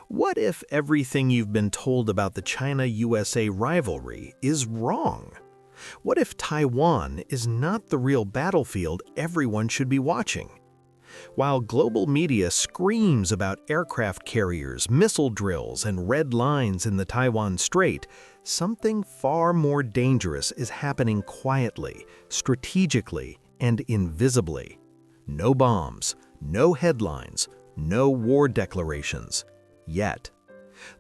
What if everything you've been told about the China-USA rivalry is wrong? What if Taiwan is not the real battlefield everyone should be watching? While global media screams about aircraft carriers, missile drills, and red lines in the Taiwan Strait, something far more dangerous is happening quietly, strategically, and invisibly. No bombs, no headlines, no war declarations. Yet.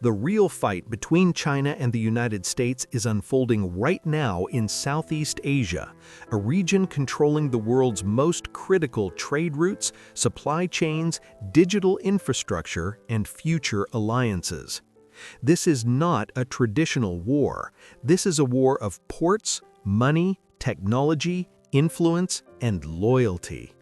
The real fight between China and the United States is unfolding right now in Southeast Asia, a region controlling the world's most critical trade routes, supply chains, digital infrastructure, and future alliances. This is not a traditional war. This is a war of ports, money, technology, influence, and loyalty.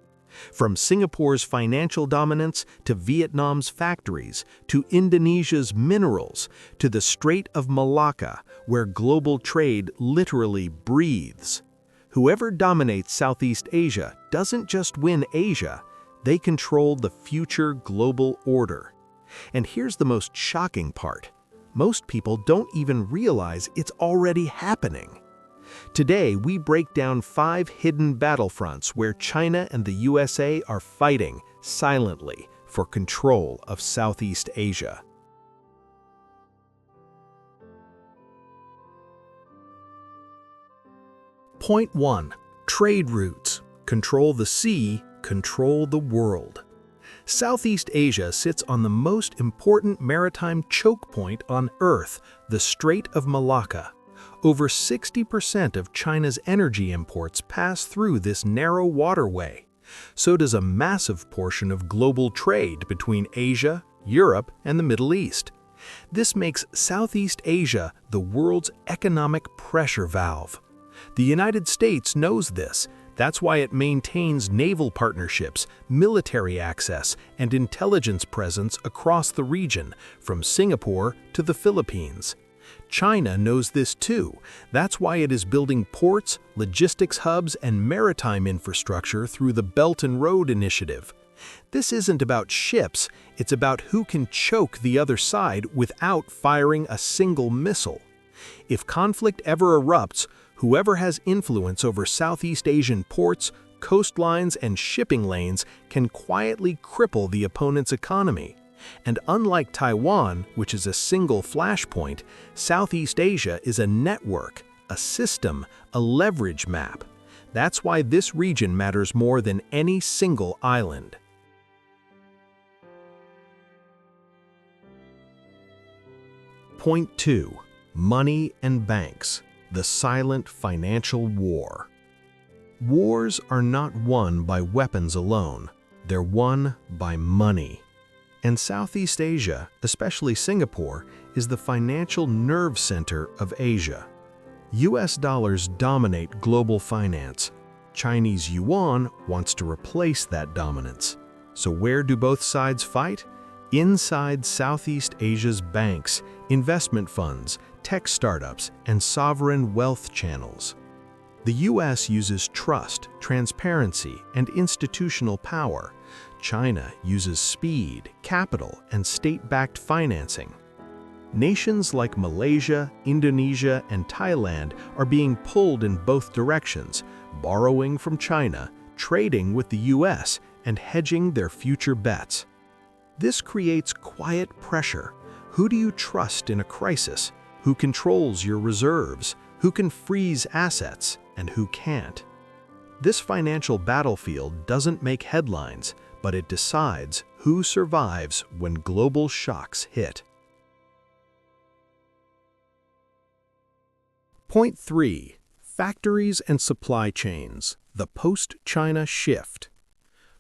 From Singapore's financial dominance to Vietnam's factories, to Indonesia's minerals, to the Strait of Malacca, where global trade literally breathes. Whoever dominates Southeast Asia doesn't just win Asia, they control the future global order. And here's the most shocking part. Most people don't even realize it's already happening. Today, we break down 5 hidden battlefronts where China and the USA are fighting silently for control of Southeast Asia. Point 1. Trade routes. Control the sea, control the world. Southeast Asia sits on the most important maritime choke point on Earth, the Strait of Malacca. Over 60% of China's energy imports pass through this narrow waterway. So does a massive portion of global trade between Asia, Europe, and the Middle East. This makes Southeast Asia the world's economic pressure valve. The United States knows this. That's why it maintains naval partnerships, military access, and intelligence presence across the region, from Singapore to the Philippines. China knows this too. That's why it is building ports, logistics hubs, and maritime infrastructure through the Belt and Road Initiative. This isn't about ships, it's about who can choke the other side without firing a single missile. If conflict ever erupts, whoever has influence over Southeast Asian ports, coastlines, and shipping lanes can quietly cripple the opponent's economy. And unlike Taiwan, which is a single flashpoint, Southeast Asia is a network, a system, a leverage map. That's why this region matters more than any single island. Point 2. Money and banks. The silent financial war. Wars are not won by weapons alone. They're won by money. And Southeast Asia, especially Singapore, is the financial nerve center of Asia. US dollars dominate global finance. Chinese yuan wants to replace that dominance. So where do both sides fight? Inside Southeast Asia's banks, investment funds, tech startups, and sovereign wealth channels. The US uses trust, transparency, and institutional power. China uses speed, capital, and state-backed financing. Nations like Malaysia, Indonesia, and Thailand are being pulled in both directions, borrowing from China, trading with the US, and hedging their future bets. This creates quiet pressure. Who do you trust in a crisis? Who controls your reserves? Who can freeze assets, and who can't? This financial battlefield doesn't make headlines, but it decides who survives when global shocks hit. Point 3. Factories and supply chains. The post-China shift.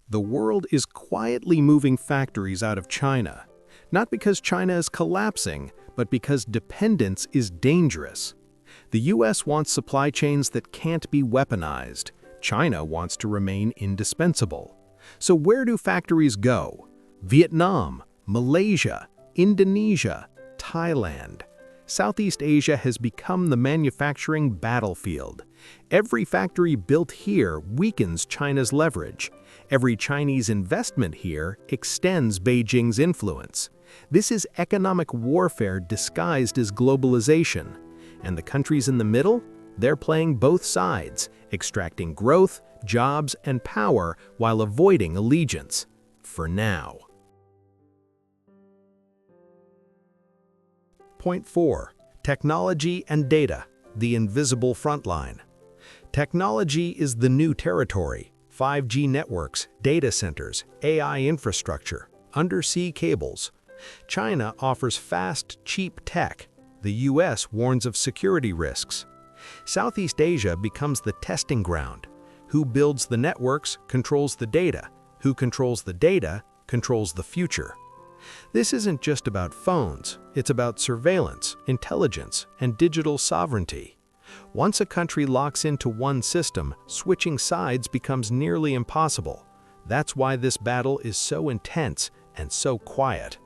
The world is quietly moving factories out of China, not because China is collapsing, but because dependence is dangerous. The US wants supply chains that can't be weaponized. China wants to remain indispensable. So where do factories go? Vietnam, Malaysia, Indonesia, Thailand. Southeast Asia has become the manufacturing battlefield. Every factory built here weakens China's leverage. Every Chinese investment here extends Beijing's influence. This is economic warfare disguised as globalization. And the countries in the middle? They're playing both sides, extracting growth, jobs, and power while avoiding allegiance. For now. Point 4. Technology and data, the invisible frontline. Technology is the new territory. 5G networks, data centers, AI infrastructure, undersea cables. China offers fast, cheap tech. The US warns of security risks. Southeast Asia becomes the testing ground. Who builds the networks controls the data. Who controls the data controls the future. This isn't just about phones, it's about surveillance, intelligence, and digital sovereignty. Once a country locks into one system, switching sides becomes nearly impossible. That's why this battle is so intense and so quiet.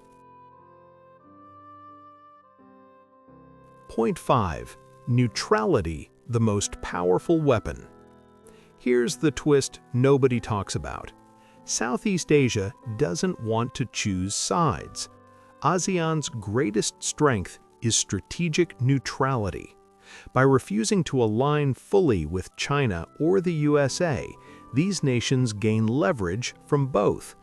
Point 5. Neutrality, the most powerful weapon. Here's the twist nobody talks about. Southeast Asia doesn't want to choose sides. ASEAN's greatest strength is strategic neutrality. By refusing to align fully with China or the USA, these nations gain leverage from both.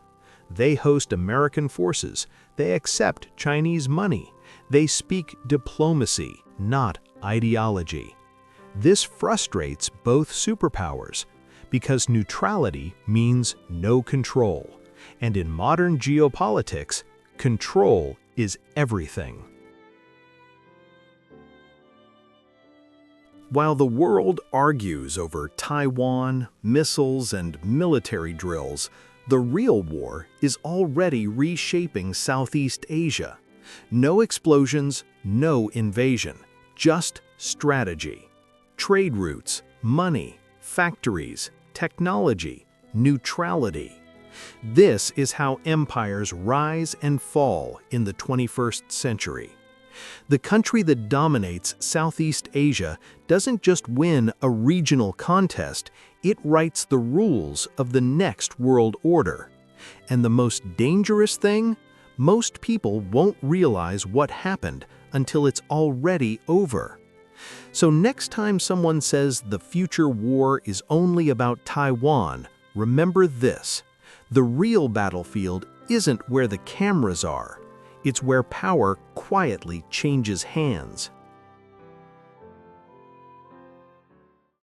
They host American forces, they accept Chinese money, they speak diplomacy, not ideology. This frustrates both superpowers, because neutrality means no control. And in modern geopolitics, control is everything. While the world argues over Taiwan, missiles, and military drills, the real war is already reshaping Southeast Asia. No explosions, no invasion, just strategy. Trade routes, money, factories, technology, neutrality. This is how empires rise and fall in the 21st century. The country that dominates Southeast Asia doesn't just win a regional contest, it writes the rules of the next world order. And the most dangerous thing? Most people won't realize what happened until it's already over. So next time someone says the future war is only about Taiwan, remember this: the real battlefield isn't where the cameras are, it's where power quietly changes hands.